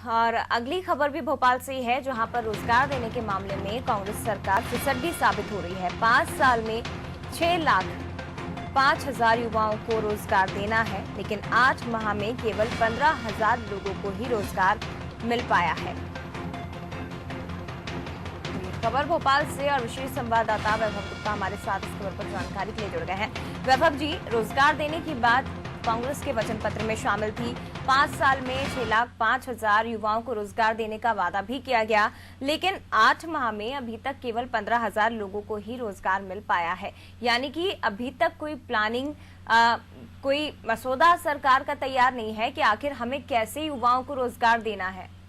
और अगली खबर भी भोपाल से ही है, जहां पर रोजगार देने के मामले में कांग्रेस सरकार फिसड्डी साबित हो रही है। 5 साल में 6,05,000 युवाओं को रोजगार देना है, लेकिन 8 माह में केवल 15,000 लोगों को ही रोजगार मिल पाया है। खबर भोपाल से और विशेष संवाददाता वैभव गुप्ता हमारे साथ इस खबर पर जानकारी के लिए जुड़ गए हैं। वैभव जी, रोजगार देने की बात कांग्रेस के वचन पत्र में शामिल थी। 5 साल में 6,05,000 युवाओं को रोजगार देने का वादा भी किया गया, लेकिन 8 माह में अभी तक केवल 15,000 लोगों को ही रोजगार मिल पाया है। यानी कि अभी तक कोई प्लानिंग, कोई मसौदा सरकार का तैयार नहीं है कि आखिर हमें कैसे युवाओं को रोजगार देना है।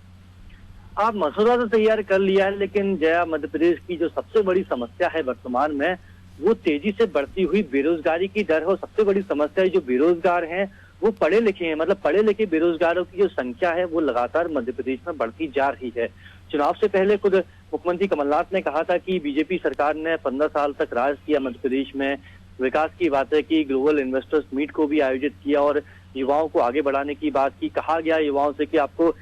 आप मसौदा तो तैयार कर लिया है, लेकिन जया मध्य प्रदेश की जो सबसे बड़ी समस्या है वर्तमान में, वो तेजी से बढ़ती हुई बेरोजगारी की दर है। सबसे बड़ी समस्या है जो बेरोजगार हैं वो पढ़े लिखे हैं, मतलब पढ़े लिखे बेरोजगारों की जो संख्या है वो लगातार मध्य प्रदेश में बढ़ती जा रही है। चुनाव से पहले खुद मुख्यमंत्री कमलनाथ ने कहा था कि बीजेपी सरकार ने 15 साल तक राज किया मध्य प्रदेश में, विकास की बातें की, ग्लोबल इन्वेस्टर्स मीट को भी आयोजित किया और युवाओं को आगे बढ़ाने की बात की। कहा गया युवाओं से कि आपको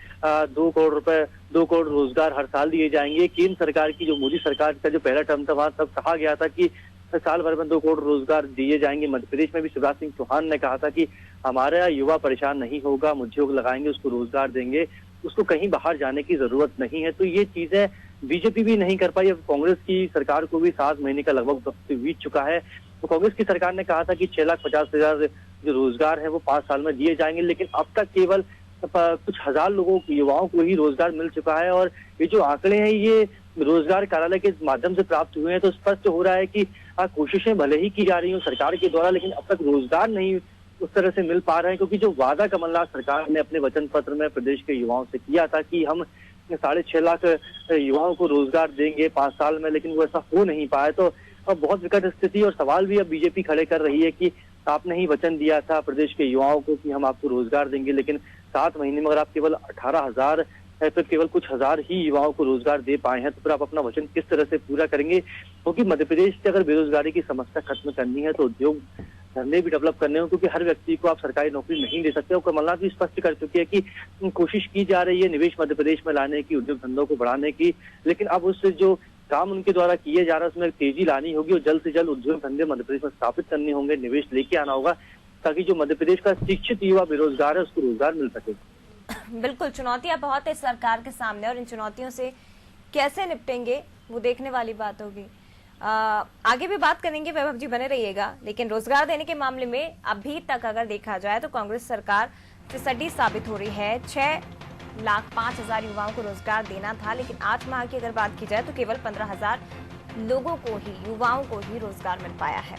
2 करोड़ रुपए 2 करोड़ रोजगार हर साल दिए जाएंगे। केंद्र सरकार की जो मोदी सरकार का जो पहला टर्म था वहां तब कहा गया था कि साल भर में 2 करोड़ रोजगार दिए जाएंगे। मध्य प्रदेश में भी शिवराज सिंह चौहान ने कहा था कि हमारा युवा परेशान नहीं होगा, हम उद्योग लगाएंगे, उसको रोजगार देंगे, उसको कहीं बाहर जाने की जरूरत नहीं है। तो ये चीजें बीजेपी भी नहीं कर पाई। अब कांग्रेस की सरकार को भी 7 महीने का लगभग वक्त बीत चुका है। तो कांग्रेस की सरकार ने कहा था कि 6,50,000 जो रोजगार है वो 5 साल में दिए जाएंगे, लेकिन अब तक केवल कुछ हजार लोगों युवाओं को ही रोजगार मिल चुका है। और ये जो आंकड़े हैं ये रोजगार कार्यालय के माध्यम से प्राप्त हुए हैं, तो स्पष्ट हो रहा है कि कोशिशें भले ही की जा रही हो सरकार के द्वारा, लेकिन अब तक रोजगार नहीं उस तरह से मिल पा रहे हैं। क्योंकि जो वादा कमलनाथ सरकार ने अपने वचन पत्र में प्रदेश के युवाओं से किया था कि हम 6.5 लाख युवाओं को रोजगार देंगे 5 साल में, लेकिन वो ऐसा हो नहीं पाया। तो अब बहुत विकट स्थिति और सवाल भी अब बीजेपी खड़े कर रही है कि आपने ही वचन दिया था प्रदेश के युवाओं को कि हम आपको रोजगार देंगे, लेकिन 7 महीने में अगर आप केवल 18,000 तो केवल कुछ हजार ही युवाओं को रोजगार दे पाए हैं, तो फिर आप अपना वचन किस तरह से पूरा करेंगे? क्योंकि मध्य प्रदेश से अगर बेरोजगारी की समस्या खत्म करनी है तो उद्योग धंधे भी डेवलप करने हो, क्योंकि हर व्यक्ति को आप सरकारी नौकरी नहीं दे सकते। और कमलनाथ भी स्पष्ट कर चुके हैं कि कोशिश की जा रही है निवेश मध्य प्रदेश में लाने की, उद्योग धंधों को बढ़ाने की, लेकिन अब उससे जो काम उनके द्वारा किए जा रहा है उसमें तेजी लानी होगी और जल्द से जल्द उद्योग धंधे मध्य प्रदेश में स्थापित करने होंगे, निवेश लेके आना होगा, ताकि जो मध्य प्रदेश का शिक्षित युवा बेरोजगार है उसको रोजगार मिल सके। बिल्कुल, चुनौतियां बहुत है सरकार के सामने और इन चुनौतियों से कैसे निपटेंगे वो देखने वाली बात होगी। आगे भी बात करेंगे, वैभव जी बने रहिएगा। लेकिन रोजगार देने के मामले में अभी तक अगर देखा जाए तो कांग्रेस सरकार फिसड्डी साबित हो रही है। 6,05,000 युवाओं को रोजगार देना था, लेकिन 8 माह की अगर बात की जाए तो केवल 15,000 लोगों को ही, युवाओं को ही रोजगार मिल पाया है।